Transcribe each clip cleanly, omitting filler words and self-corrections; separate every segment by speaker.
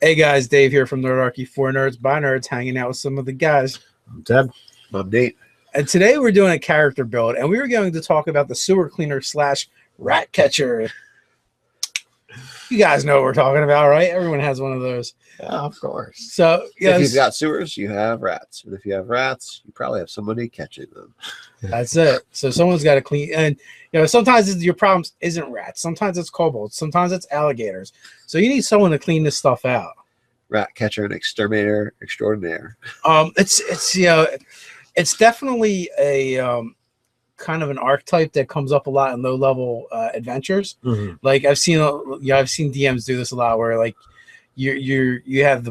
Speaker 1: Hey guys, Dave here from Nerdarchy for Nerds by Nerds, hanging out with some of the guys.
Speaker 2: I'm Ted.
Speaker 3: I'm Nate.
Speaker 1: And today we're doing a character build, and we were going to talk about the sewer cleaner / rat catcher. You guys know what we're talking about, right? Everyone has one of those.
Speaker 2: Yeah, of course.
Speaker 1: So
Speaker 3: if you've got sewers, you have rats. And if you have rats, you probably have somebody catching them.
Speaker 1: That's it. So someone's got to clean. And, sometimes your problem isn't rats. Sometimes it's kobolds. Sometimes it's alligators. So you need someone to clean this stuff out.
Speaker 3: Rat catcher and exterminator extraordinaire.
Speaker 1: It's definitely a kind of an archetype that comes up a lot in low level adventures.
Speaker 2: Mm-hmm.
Speaker 1: Like I've seen DMs do this a lot, where like you get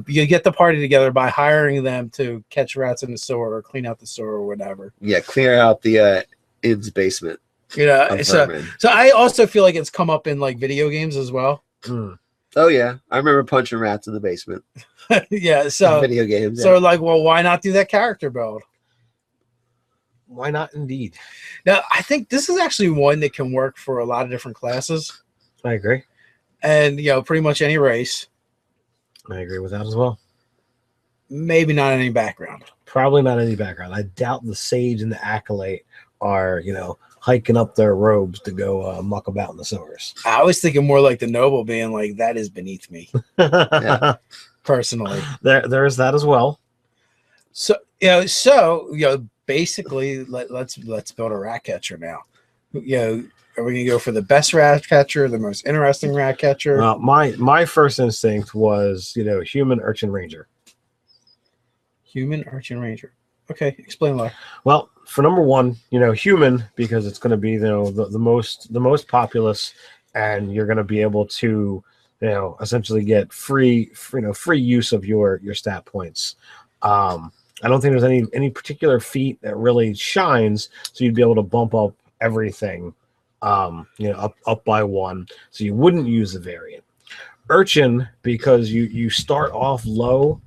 Speaker 1: the party together by hiring them to catch rats in the sewer or clean out the sewer or whatever.
Speaker 3: Yeah, clear out the inn's basement.
Speaker 1: So I also feel like it's come up in like video games as well.
Speaker 2: Mm.
Speaker 3: Oh yeah, I remember punching rats in the basement.
Speaker 1: Yeah, so
Speaker 3: video games.
Speaker 1: So like, well, why not do that character build?
Speaker 2: Why not, indeed?
Speaker 1: Now, I think this is actually one that can work for a lot of different classes.
Speaker 2: I agree.
Speaker 1: And, pretty much any race.
Speaker 2: I agree with that as well.
Speaker 1: Maybe not any background.
Speaker 2: Probably not any background. I doubt the sage and the acolyte are, hiking up their robes to go muck about in the sewers.
Speaker 1: I was thinking more like the noble being like, that is beneath me.
Speaker 2: Yeah.
Speaker 1: Personally.
Speaker 2: There's that as well.
Speaker 1: So, basically, let's build a rat catcher now. Are we gonna go for the best rat catcher, the most interesting rat catcher?
Speaker 2: Well, my first instinct was human urchin ranger.
Speaker 1: Human urchin ranger. Okay, explain why.
Speaker 2: Well, for number one, human, because it's going to be the most populous, and you're going to be able to essentially get free use of your stat points. I don't think there's any particular feat that really shines, so you'd be able to bump up everything, up by one, so you wouldn't use the variant. Urchin, because you start off low,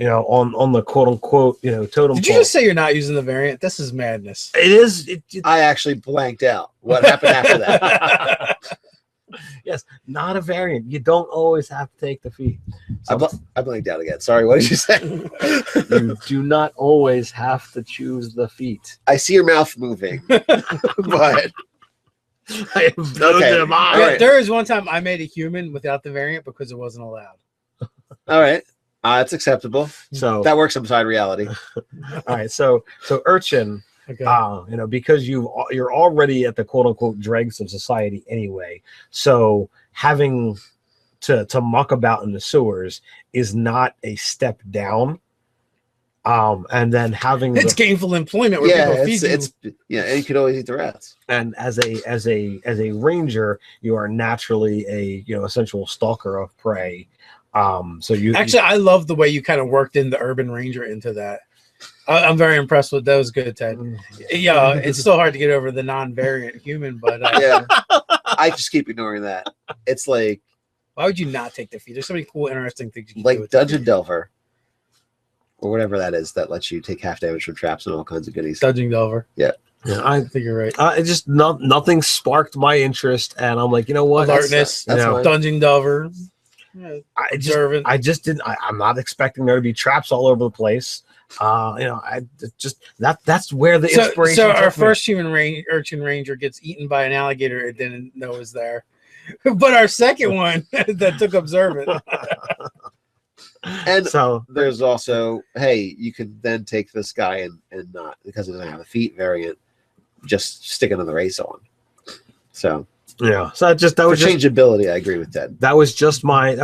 Speaker 2: on the quote unquote, totem.
Speaker 1: Did you just say you're not using the variant? This is madness.
Speaker 2: It is.
Speaker 3: I actually blanked out. What happened after that?
Speaker 2: Yes, not a variant. You don't always have to take the feat.
Speaker 3: I blanked out again. Sorry, what did you say?
Speaker 2: You do not always have to choose the feat.
Speaker 3: I see your mouth moving, but
Speaker 2: I have blown them on.
Speaker 3: All right.
Speaker 1: There was one time I made a human without the variant because it wasn't allowed.
Speaker 3: All right, it's acceptable.
Speaker 2: So
Speaker 3: that works inside reality.
Speaker 2: All right, so urchin. Okay. Because you're already at the quote unquote dregs of society anyway. So having to muck about in the sewers is not a step down. And then having
Speaker 1: it's gainful employment where people feed you.
Speaker 3: And you could always eat the rats.
Speaker 2: And as a ranger, you are naturally a essential stalker of prey. So
Speaker 1: I love the way you kind of worked in the urban ranger into that. I'm very impressed with those. Good, Ted. Yeah, it's still hard to get over the non-variant human, but
Speaker 3: yeah, I just keep ignoring that. It's like,
Speaker 1: why would you not take the feat? There's so many cool, interesting things you can
Speaker 3: like
Speaker 1: do with
Speaker 3: Dungeon Delver, or whatever that is that lets you take half damage from traps and all kinds of goodies.
Speaker 1: Dungeon Delver.
Speaker 3: Yeah.
Speaker 2: Yeah, I
Speaker 1: think you're right.
Speaker 2: It just nothing sparked my interest, and I'm like, what?
Speaker 1: Alertness. That's Dungeon Delver. Yeah,
Speaker 2: I just didn't. I'm not expecting there to be traps all over the place. That's where the inspiration.
Speaker 1: So our first human urchin ranger gets eaten by an alligator and didn't know was there, but our second one that took observant.
Speaker 3: And so there's also, hey, you can then take this guy and not, because it doesn't have a feat variant, just stick another race on. So
Speaker 2: yeah, so that was
Speaker 3: changeability. I agree with Ted.
Speaker 2: That was just my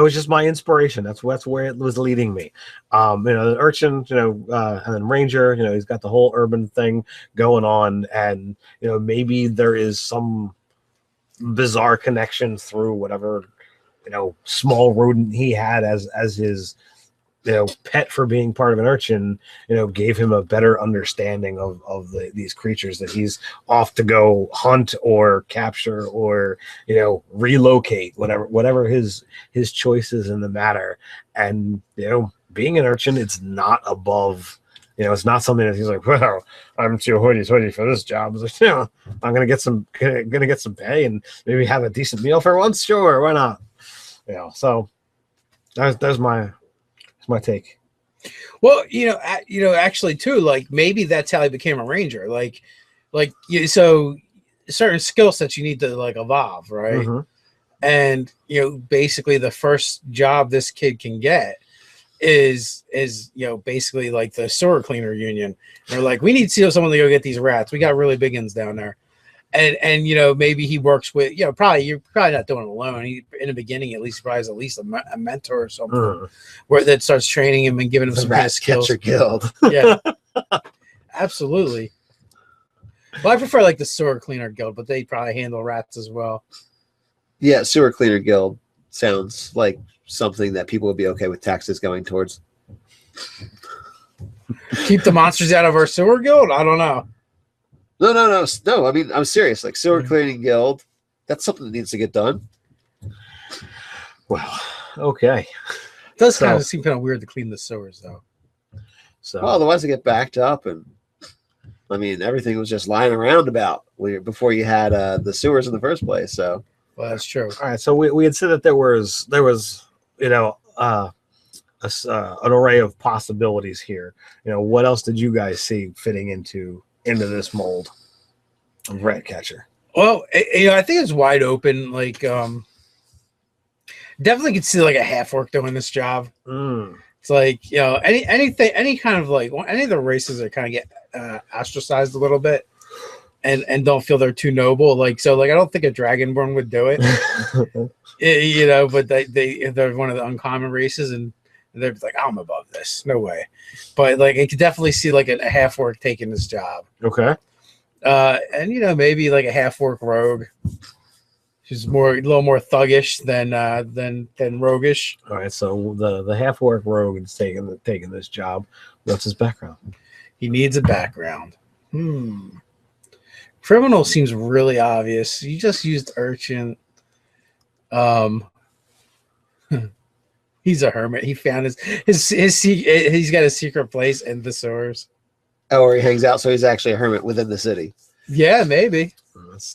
Speaker 2: inspiration. That's where it was leading me. The urchin, and then ranger, he's got the whole urban thing going on, and maybe there is some bizarre connection through whatever small rodent he had as his pet for being part of an urchin, gave him a better understanding of these creatures that he's off to go hunt or capture or, relocate, whatever his choices in the matter. And, being an urchin, it's not above, it's not something that he's like, well, I'm too hoity for this job. It's like, I'm going to get some pay and maybe have a decent meal for once. Sure. Why not? So That's my take.
Speaker 1: Well, actually too, like maybe that's how he became a ranger. So certain skill sets you need to like evolve, right?
Speaker 2: Mhm.
Speaker 1: And basically the first job this kid can get is basically like the sewer cleaner union. They're like, we need someone to go get these rats. We got really big ones down there. And maybe he works with probably you're probably not doing it alone. He in the beginning at least probably has at least a mentor or something where that starts training him and giving him
Speaker 3: The
Speaker 1: some kind
Speaker 3: Rat
Speaker 1: of skills.
Speaker 3: Catcher Guild.
Speaker 1: Yeah, absolutely. Well, I prefer like the sewer cleaner guild, but they probably handle rats as well.
Speaker 3: Yeah, Sewer Cleaner Guild sounds like something that people would be okay with taxes going towards.
Speaker 1: Keep the monsters out of our sewer guild? I don't know.
Speaker 3: No. I mean, I'm serious. Like Sewer Cleaning Guild, that's something that needs to get done.
Speaker 2: Well, okay.
Speaker 1: It does kind of seem kind of weird to clean the sewers, though.
Speaker 2: So
Speaker 3: Well, otherwise they get backed up, and I mean, everything was just lying around before you had the sewers in the first place. So,
Speaker 1: well, that's true.
Speaker 2: all right. So we had said that there was an array of possibilities here. What else did you guys see fitting into this mold of rat catcher?
Speaker 1: Well, I think it's wide open. Like, definitely could see like a half orc doing this job. It's like any kind of like any of the races that kind of get ostracized a little bit and don't feel they're too noble. Like I don't think a dragonborn would do it. But they're one of the uncommon races and they're like, I'm above this. No way. But like I could definitely see like a half orc taking this job.
Speaker 2: Okay.
Speaker 1: And maybe like a half orc rogue. She's a little more thuggish than roguish.
Speaker 2: All right. So the half orc rogue is taking this job. What's his background?
Speaker 1: He needs a background. Criminal seems really obvious. You just used urchin. He's a hermit. He found he's got a secret place in the sewers.
Speaker 3: Oh, where he hangs out, so he's actually a hermit within the city.
Speaker 1: Yeah, maybe.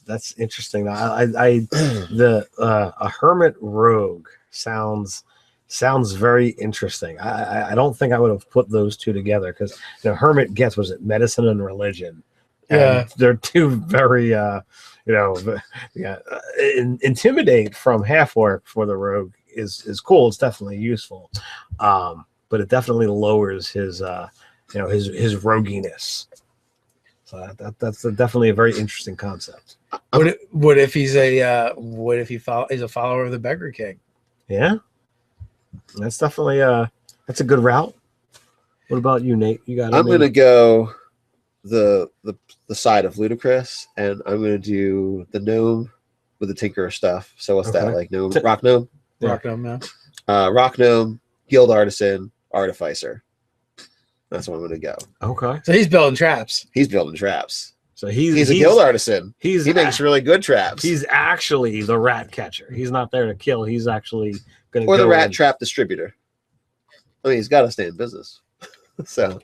Speaker 2: That's interesting. A hermit rogue sounds very interesting. I don't think I would have put those two together because hermit gets medicine and religion.
Speaker 1: Yeah,
Speaker 2: and they're two very intimidate from half orc for the rogue is cool. It's definitely useful, but it definitely lowers his roguiness. So that's definitely a very interesting concept.
Speaker 1: What if he's he's a follower of the Beggar King?
Speaker 2: Yeah, that's definitely that's a good route. What about you, Nate?
Speaker 3: I'm gonna go the side of ludicrous, and I'm gonna do the gnome with the tinkerer stuff. So what's that like? Gnome, rock gnome,
Speaker 1: rock gnome, yeah.
Speaker 3: Rock gnome, guild artisan, artificer. That's what I'm gonna go.
Speaker 2: Okay.
Speaker 1: So he's building traps.
Speaker 3: He's building traps.
Speaker 2: So he's
Speaker 3: a guild artisan.
Speaker 2: He
Speaker 3: makes really good traps.
Speaker 2: He's actually the rat catcher. He's not there to kill. He's actually going to
Speaker 3: or the rat trap distributor. I mean, he's got to stay in business. So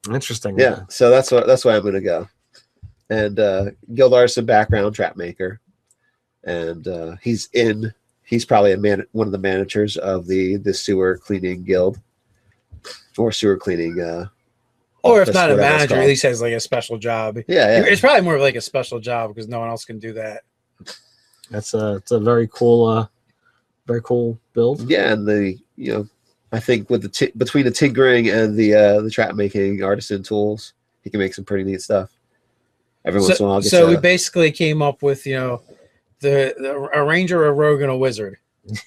Speaker 2: interesting.
Speaker 3: Yeah. So that's why I'm going to go. And guild artisan background, trap maker, and he's probably one of the managers of the sewer cleaning guild or sewer cleaning.
Speaker 1: Or if not a manager, at least has like a special job.
Speaker 3: Yeah.
Speaker 1: It's probably more of like a special job because no one else can do that.
Speaker 2: It's a very cool build.
Speaker 3: Yeah, and I think with between the tinkering and the trap making artisan tools, he can make some pretty neat stuff. Every once in a while,
Speaker 1: we basically came up with a ranger, a rogue, and a wizard.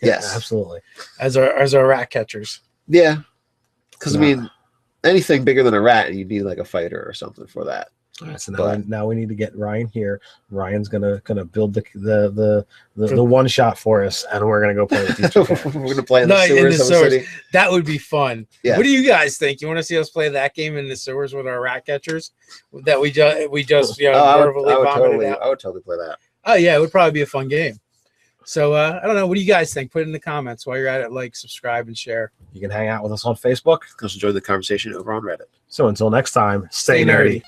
Speaker 3: Yes,
Speaker 2: absolutely.
Speaker 1: As our rat catchers.
Speaker 3: Yeah, because I mean, anything bigger than a rat, and you need like a fighter or something for that.
Speaker 2: All right, so now we need to get Ryan here. Ryan's gonna build the one shot for us, and we're gonna go play with these.
Speaker 3: We're gonna play in the sewers of the city.
Speaker 1: That would be fun.
Speaker 3: Yeah.
Speaker 1: What do you guys think? You want to see us play that game in the sewers with our rat catchers? That we just verbally vomited out?
Speaker 3: I would totally play that.
Speaker 1: Oh yeah, it would probably be a fun game. So I don't know. What do you guys think? Put it in the comments while you're at it. Like, subscribe, and share.
Speaker 2: You can hang out with us on Facebook.
Speaker 3: Just enjoy the conversation over on Reddit.
Speaker 2: So until next time, stay nerdy.